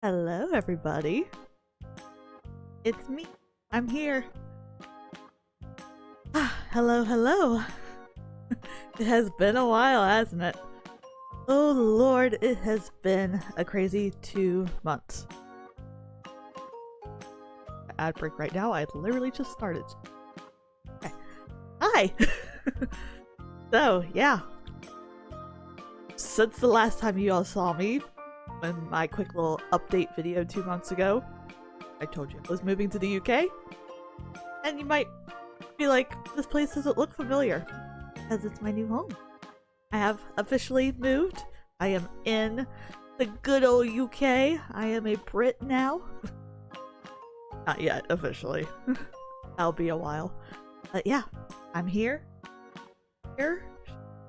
Hello, everybody. It's me. I'm here. Hello, hello. It has been a while, hasn't it? Oh Lord, it has been a crazy 2 months. Ad break right now. I literally just started. Okay. Hi. So yeah, since the last time you all saw me, in my quick little update video 2 months ago, I told you I was moving to the UK, and you might be like, this place doesn't look familiar, because it's my new home. I have officially moved. I am in the good old UK. I am a Brit now. Not yet, officially. That'll be a while. But yeah, I'm here. Here.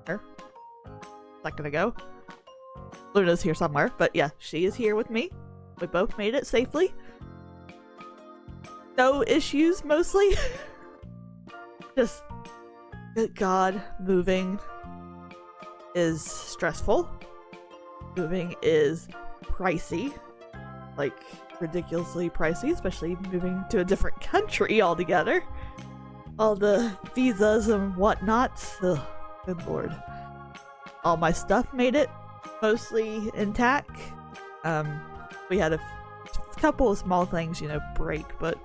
A second ago. Luna's here somewhere, but yeah, she is here with me. We both made it safely. No issues, mostly. Just, good God, moving is stressful. Moving is pricey. Like, ridiculously pricey, especially moving to a different country altogether. All the visas and whatnot. Ugh, good Lord. All my stuff made it mostly intact. We had a couple of small things, you know, break, but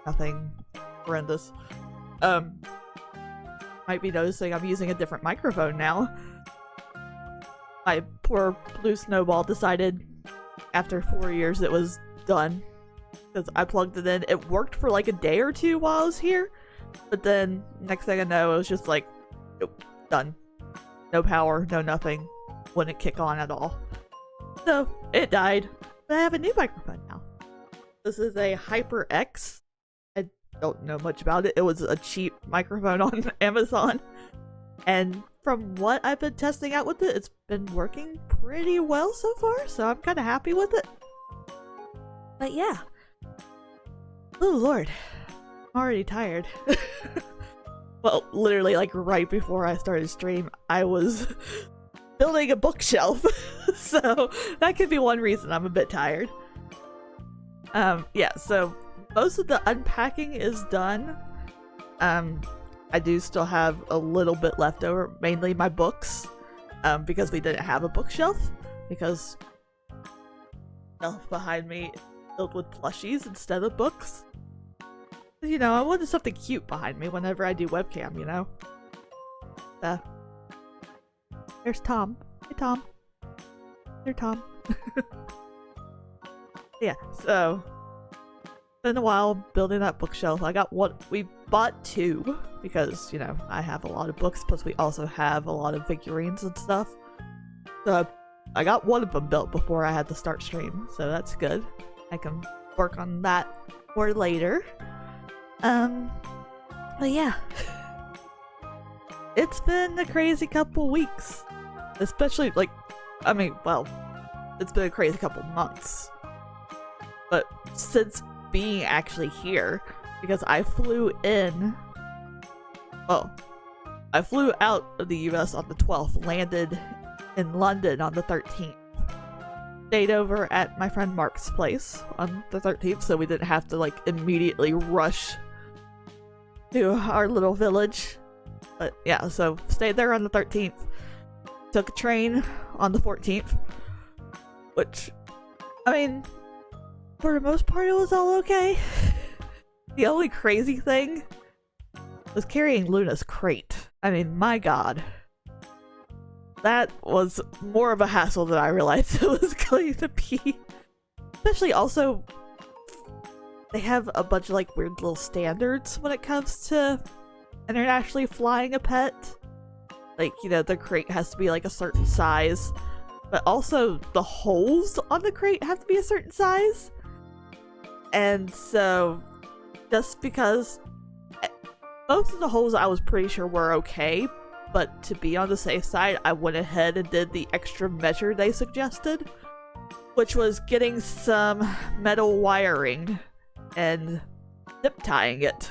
nothing horrendous. Might be noticing I'm using a different microphone now. My poor Blue Snowball decided after 4 years it was done. Because I plugged it in. It worked for like a day or two while I was here. But then, next thing I know, it was just like, nope, done. No power, no nothing. Wouldn't kick on at all. So, it died. But I have a new microphone now. This is a HyperX. I don't know much about it. It was a cheap microphone on Amazon. And from what I've been testing out with it, it's been working pretty well so far. So I'm kind of happy with it. But yeah. Oh Lord. I'm already tired. Well, literally like right before I started stream, I was building a bookshelf. So that could be one reason I'm a bit tired. Yeah, so most of the unpacking is done. I do still have a little bit left over, mainly my books, because we didn't have a bookshelf, because the shelf behind me is filled with plushies instead of books. You know, I wanted something cute behind me whenever I do webcam, you know? There's Tom. Hey, Tom. There's Tom. Yeah, so been a while building that bookshelf. I got one. We bought two because, you know, I have a lot of books, plus we also have a lot of figurines and stuff. So I got one of them built before I had to start stream, so that's good. I can work on that more later. But yeah. It's been a crazy couple weeks. Especially, like, I mean, well, it's been a crazy couple months. But since being actually here, because I flew in, well, I flew out of the US on the 12th, landed in London on the 13th. Stayed over at my friend Mark's place on the 13th, so we didn't have to, like, immediately rush to our little village. But yeah, so stayed there on the 13th. Took a train on the 14th, which, I mean, for the most part, it was all okay. The only crazy thing was carrying Luna's crate. I mean, my god. That was more of a hassle than I realized it was going to be. Especially also, they have a bunch of like weird little standards when it comes to internationally flying a pet. Like, you know, the crate has to be like a certain size, but also the holes on the crate have to be a certain size. And so, just because most of the holes I was pretty sure were okay, but to be on the safe side, I went ahead and did the extra measure they suggested, which was getting some metal wiring and zip tying it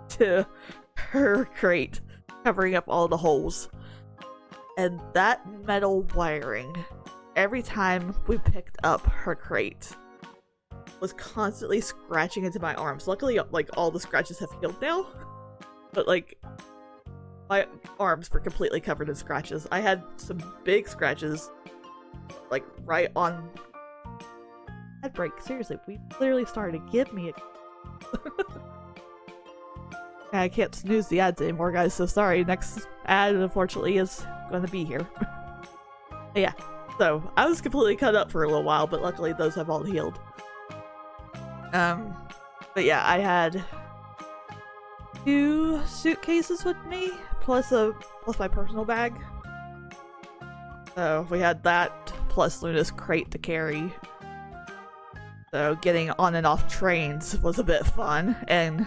to her crate, covering up all the holes. And that metal wiring, every time we picked up her crate, was constantly scratching into my arms. Luckily, like, all the scratches have healed now, but like, my arms were completely covered in scratches. I had some big scratches, like, right on ad break. Seriously, we literally started to give me a I can't snooze the ads anymore, guys, so sorry. Next ad, unfortunately, is going to be here. But yeah, so I was completely cut up for a little while, but luckily those have all healed. But yeah, I had 2 suitcases with me, plus my personal bag. So we had that, plus Luna's crate to carry. So getting on and off trains was a bit fun, and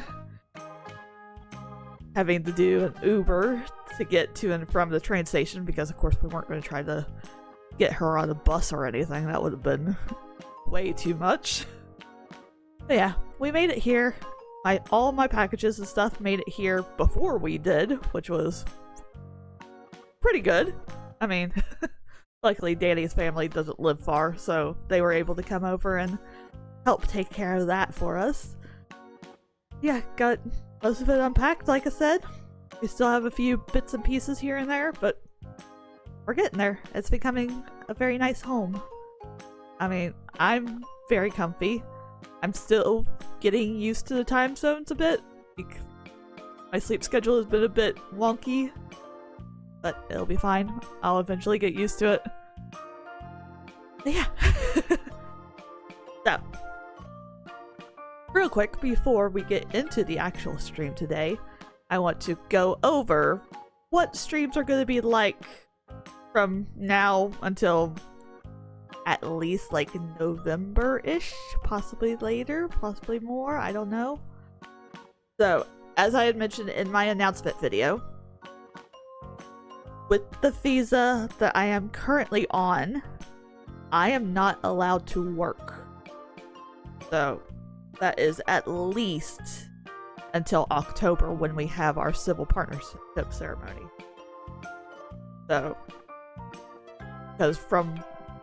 having to do an Uber to get to and from the train station, because of course we weren't going to try to get her on a bus or anything. That would have been way too much. But yeah, we made it here. All my packages and stuff made it here before we did, which was pretty good. I mean, luckily Danny's family doesn't live far, so they were able to come over and help take care of that for us. Yeah, got most of it unpacked, like I said. We still have a few bits and pieces here and there, but we're getting there. It's becoming a very nice home. I mean, I'm very comfy. I'm still getting used to the time zones a bit. My sleep schedule has been a bit wonky, but it'll be fine. I'll eventually get used to it. But yeah. So, real quick, before we get into the actual stream today, I want to go over what streams are going to be like from now until at least like November-ish, possibly later, possibly more, I don't know. So, as I had mentioned in my announcement video, with the visa that I am currently on, I am not allowed to work. So, that is at least until October, when we have our civil partnership ceremony. So, because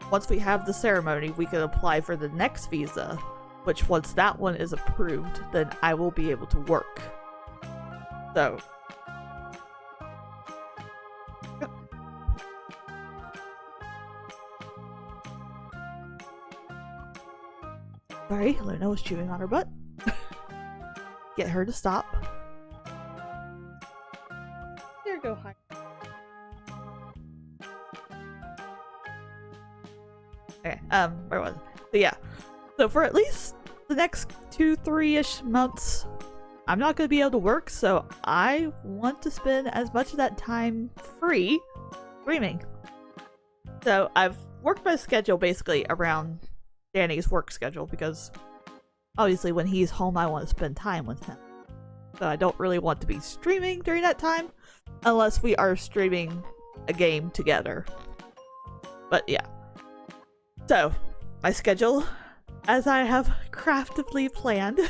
once we have the ceremony, we can apply for the next visa, which once that one is approved, then I will be able to work. So, sorry, Luna was chewing on her butt. Get her to stop. There, go hide. Okay, where was it? So yeah. So for at least the next 2-3-ish months, I'm not gonna be able to work, so I want to spend as much of that time free streaming. So I've worked my schedule basically around Danny's work schedule, because obviously when he's home I want to spend time with him. So I don't really want to be streaming during that time unless we are streaming a game together. But yeah. So, my schedule, as I have craftably planned.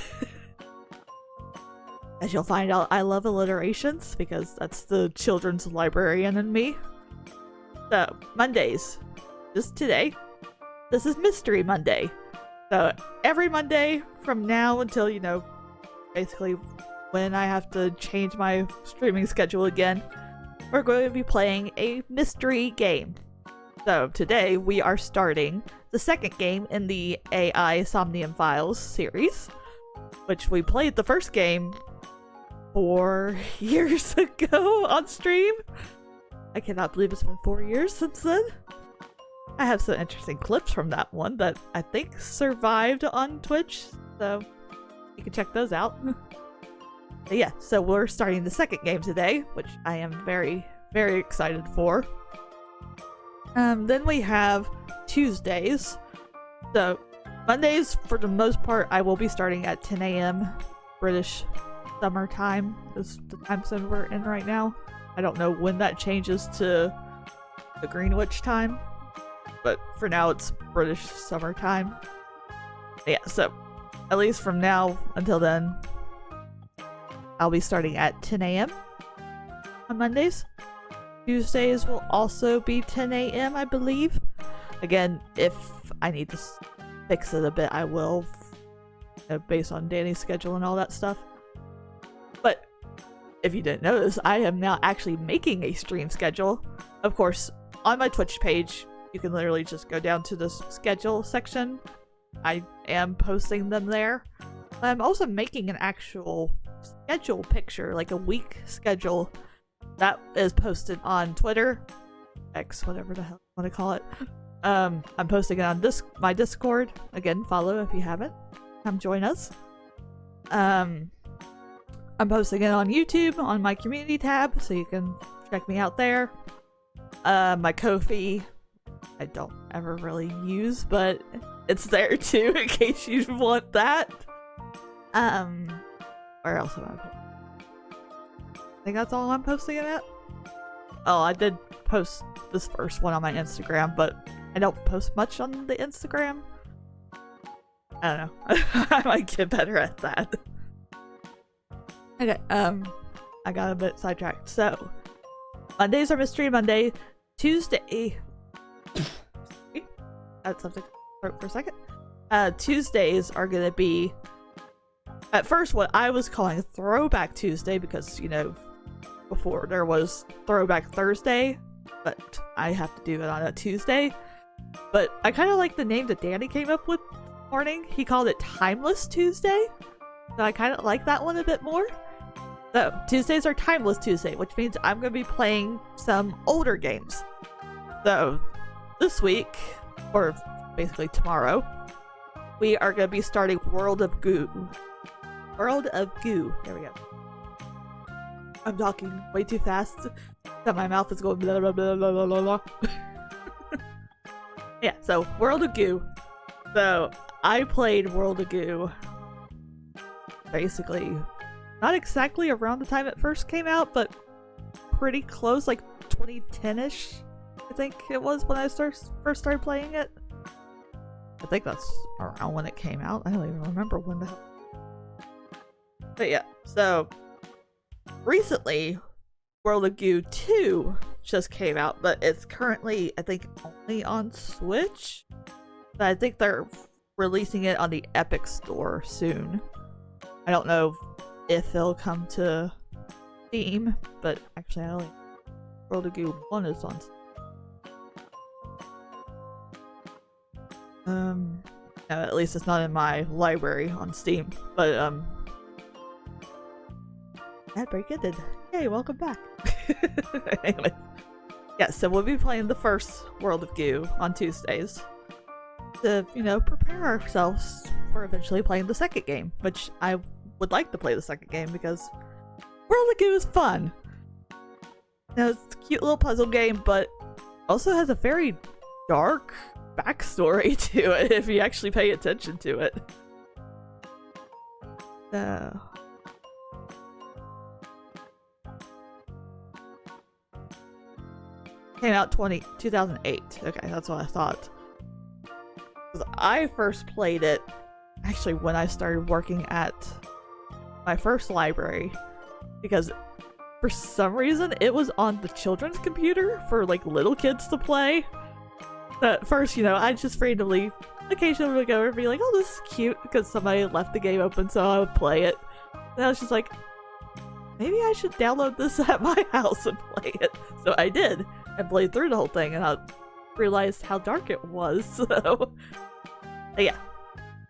As you'll find out, I love alliterations, because that's the children's librarian in me. So, Mondays. Just today. This is Mystery Monday. So, every Monday from now until, you know, basically when I have to change my streaming schedule again, we're going to be playing a mystery game. So, today we are starting the second game in the AI Somnium Files series, which we played the first game 4 years ago on stream. I cannot believe it's been 4 years since then. I have some interesting clips from that one that I think survived on Twitch, so you can check those out. But yeah, so we're starting the second game today, which I am very, very excited for. Then we have Tuesdays. So Mondays, for the most part, I will be starting at 10 a.m. British summer time is the time zone we're in right now. I don't know when that changes to the Greenwich time, but for now it's British summer time. Yeah, so at least from now until then, I'll be starting at 10 a.m. on Mondays. Tuesdays will also be 10 a.m. I believe. Again, if I need to fix it a bit, I will based on Danny's schedule and all that stuff. But if you didn't notice, I am now actually making a stream schedule. Of course, on my Twitch page, you can literally just go down to the schedule section. I am posting them there. I'm also making an actual schedule picture, like a week schedule, that is posted on Twitter, X, whatever the hell you want to call it. I'm posting it on my Discord. Again, follow if you haven't. Come join us. I'm posting it on YouTube on my community tab, so you can check me out there. My Ko-fi, I don't ever really use, but it's there too in case you want that. Where else am I posting? I think that's all I'm posting it at. Oh, I did post this first one on my Instagram, but I don't post much on the Instagram. I don't know. I might get better at that. Okay, I got a bit sidetracked. So, Mondays are Mystery Monday. Tuesday... That's something for a second. Tuesdays are gonna be... At first, what I was calling Throwback Tuesday, because, you know, before there was Throwback Thursday, but I have to do it on a Tuesday. But I kind of like the name that Danny came up with this morning. He called it Timeless Tuesday. So I kind of like that one a bit more. So Tuesdays are Timeless Tuesday, which means I'm going to be playing some older games. So this week, or basically tomorrow, we are going to be starting World of Goo. World of Goo. There we go. I'm talking way too fast that my mouth is going blah blah blah blah blah blah blah. Yeah, so World of Goo. So I played World of Goo basically not exactly around the time it first came out, but pretty close, like 2010-ish, I think it was when I first started playing it. I think that's around when it came out. I don't even remember when the hell. But yeah, so recently World of Goo 2 just came out, but it's currently, I think, only on Switch. But I think they're releasing it on the Epic Store soon. I don't know if it'll come to Steam, but actually I only World of Goo 1 is on Steam. No, at least it's not in my library on Steam, but ad break ended. Hey, welcome back. Anyway, yeah, so we'll be playing the first World of Goo on Tuesdays to, you know, prepare ourselves for eventually playing the second game, which I would like to play the second game because World of Goo is fun. Now, it's a cute little puzzle game, but also has a very dark backstory to it if you actually pay attention to it. Came out 2008. Okay, that's what I thought. 'Cause I first played it actually when I started working at my first library, because for some reason it was on the children's computer for like little kids to play. So at first, you know, I just randomly occasionally would go over and be like, oh, this is cute, because somebody left the game open, so I would play it. And I was just like, maybe I should download this at my house and play it. So I did, and played through the whole thing, and I realized how dark it was. So yeah,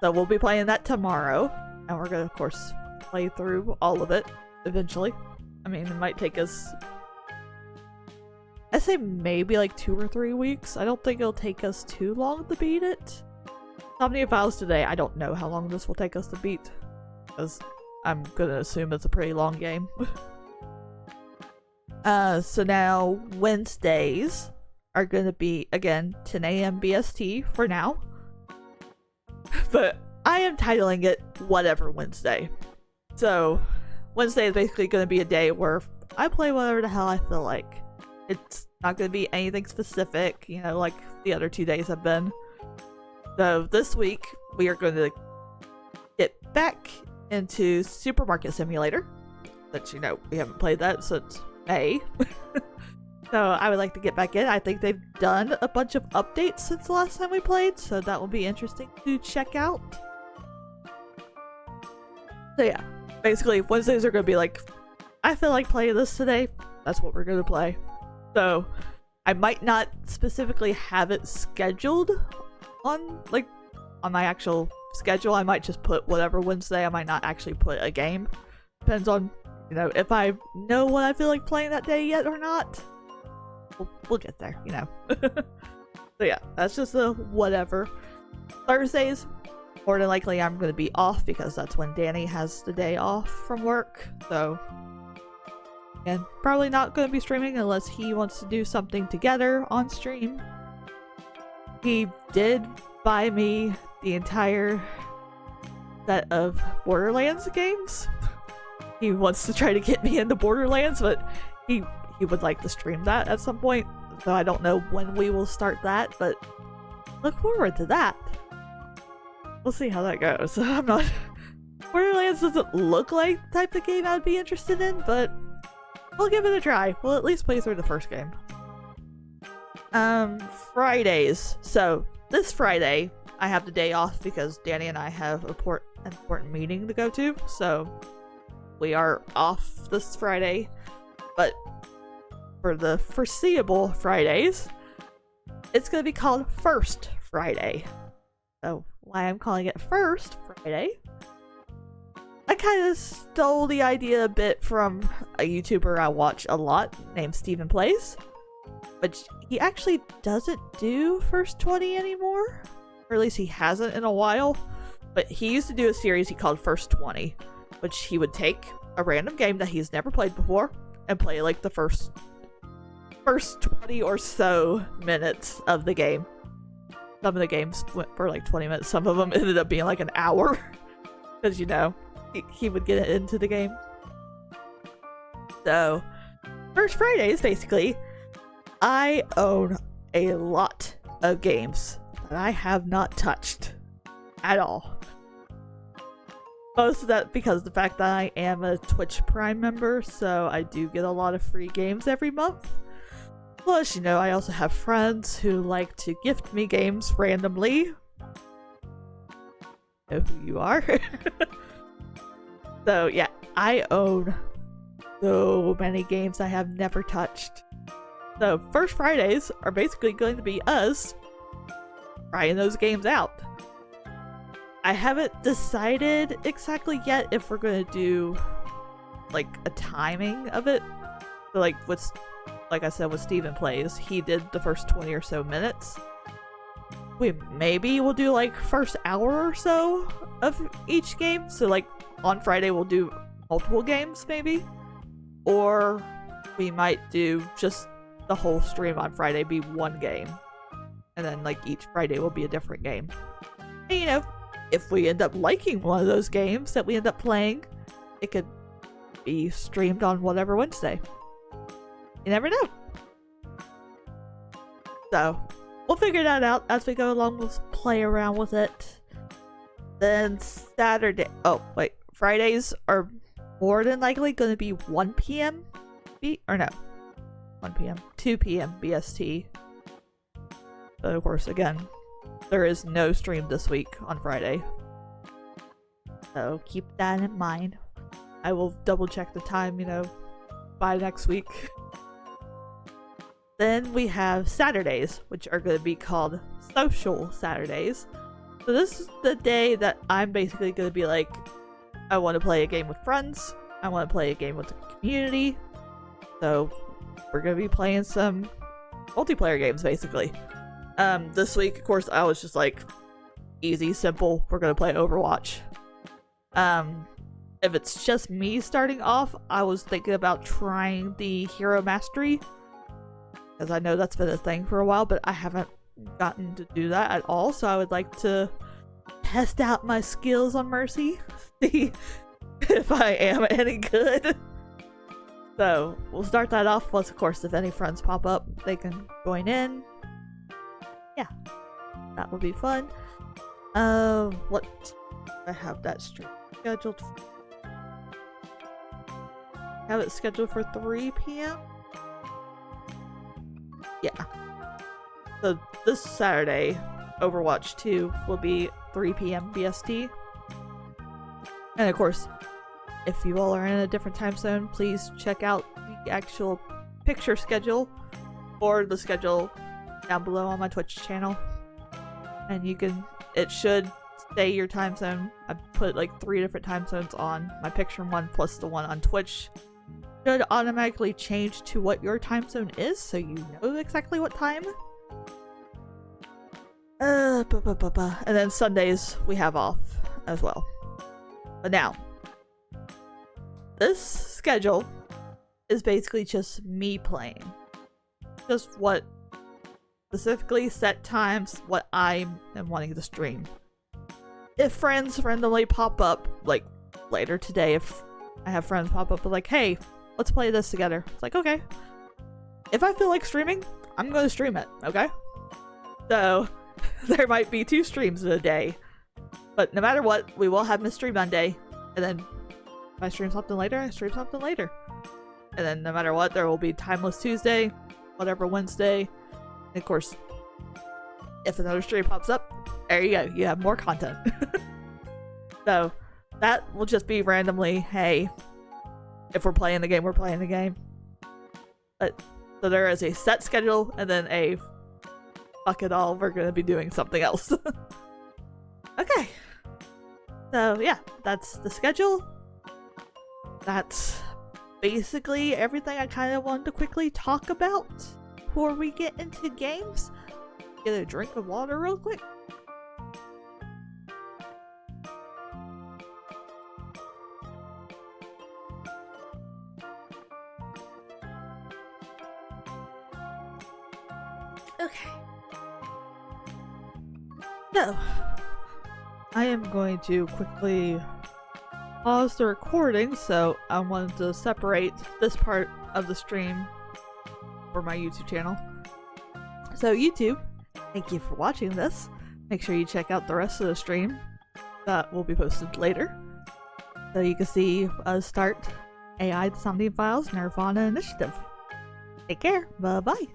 so we'll be playing that tomorrow, and we're gonna, of course, play through all of it eventually. I mean, it might take us, I say maybe like 2 or 3 weeks. I don't think it'll take us too long to beat it. Omnia Files today, I don't know how long this will take us to beat, because I'm gonna assume it's a pretty long game. So now Wednesdays are gonna be, again, 10 AM BST for now. But I am titling it Whatever Wednesday. So Wednesday is basically gonna be a day where I play whatever the hell I feel like. It's not gonna be anything specific, you know, like the other 2 days have been. So this week we are going to get back into Supermarket Simulator, that, you know, we haven't played that since May. So I would like to get back in. I think they've done a bunch of updates since the last time we played, so that will be interesting to check out. So yeah, basically Wednesdays are gonna be like, I feel like playing this today, that's what we're gonna play. So I might not specifically have it scheduled on my actual schedule. I might just put whatever Wednesday. I might not actually put a game. Depends on, you know, if I know what I feel like playing that day yet or not. We'll get there, you know. So yeah, that's just a whatever. Thursdays, more than likely I'm going to be off because that's when Danny has the day off from work. So, and probably not going to be streaming unless he wants to do something together on stream. He did buy me the entire set of Borderlands games. He wants to try to get me into Borderlands, but he would like to stream that at some point. So I don't know when we will start that, but look forward to that. We'll see how that goes. I'm not... Borderlands doesn't look like the type of game I'd be interested in, but we'll give it a try. We'll at least play through the first game. Fridays. So this Friday, I have the day off because Danny and I have an important meeting to go to. So we are off this Friday. But for the foreseeable Fridays, it's going to be called First Friday. So why I'm calling it First Friday, I kind of stole the idea a bit from a YouTuber I watch a lot named Stephen Plays, but he actually doesn't do First 20 anymore, or at least he hasn't in a while. But he used to do a series he called First 20, which he would take a random game that he's never played before and play like the first 20 or so minutes of the game. Some of the games went for like 20 minutes. Some of them ended up being like an hour. Because, you know, he would get into the game. So, First Fridays, basically, I own a lot of games that I have not touched at all. Most of that because of the fact that I am a Twitch Prime member, so I do get a lot of free games every month. Plus, you know, I also have friends who like to gift me games randomly. Know who you are. So, yeah, I own so many games I have never touched. So, First Fridays are basically going to be us trying those games out. I haven't decided exactly yet if we're going to do, like, a timing of it. So, like I said, with Stephen Plays, he did the first 20 or so minutes. Maybe we'll do like first hour or so of each game. So like on Friday we'll do multiple games maybe. Or we might do just the whole stream on Friday be one game. And then like each Friday will be a different game. And you know, if we end up liking one of those games that we end up playing, it could be streamed on whatever Wednesday. You never know. So, we'll figure that out as we go along. We'll play around with it. Then Saturday... Oh, wait. Fridays are more than likely going to be 1 p.m. 1 p.m. 2 p.m. BST. But of course, again, there is no stream this week on Friday. So, keep that in mind. I will double check the time, you know, by next week. Then we have Saturdays, which are going to be called Social Saturdays. So this is the day that I'm basically going to be like, I want to play a game with friends. I want to play a game with the community. So we're going to be playing some multiplayer games, basically. This week, of course, I was just like, easy, simple. We're going to play Overwatch. If it's just me starting off, I was thinking about trying the Hero Mastery. Because I know that's been a thing for a while, but I haven't gotten to do that at all. So I would like to test out my skills on Mercy. See if I am any good. So we'll start that off. Plus, of course, if any friends pop up, they can join in. Yeah, that will be fun. What? I have that stream scheduled. Have it scheduled for 3 p.m. Yeah. So this Saturday, Overwatch 2 will be 3 p.m. BST. And of course, if you all are in a different time zone, please check out the actual picture schedule or the schedule down below on my Twitch channel. And it should say your time zone. I put like 3 different time zones on my picture one plus the one on Twitch. Should automatically change to what your time zone is, so you know exactly what time. And then Sundays we have off as well. But now, this schedule is basically just me playing. Just what specifically set times what I am wanting to stream. If friends randomly pop up, like later today, if I have friends pop up like, hey, let's play this together. It's like, okay. If I feel like streaming, I'm going to stream it, okay? So, there might be 2 streams in a day. But no matter what, we will have Mystery Monday. And then if I stream something later, I stream something later. And then no matter what, there will be Timeless Tuesday, whatever Wednesday. And of course, if another stream pops up, there you go. You have more content. So, that will just be randomly, hey, if we're playing the game, we're playing the game. But, so there is a set schedule, and then a fuck it all, we're gonna be doing something else. Okay. So, yeah, that's the schedule. That's basically everything I kind of wanted to quickly talk about before we get into games. Get a drink of water real quick. Okay. So, I am going to quickly pause the recording, so I wanted to separate this part of the stream for my YouTube channel. So YouTube, thank you for watching this. Make sure you check out the rest of the stream that will be posted later. So you can see us start AI The Somnium Files Nirvana Initiative. Take care, bye bye.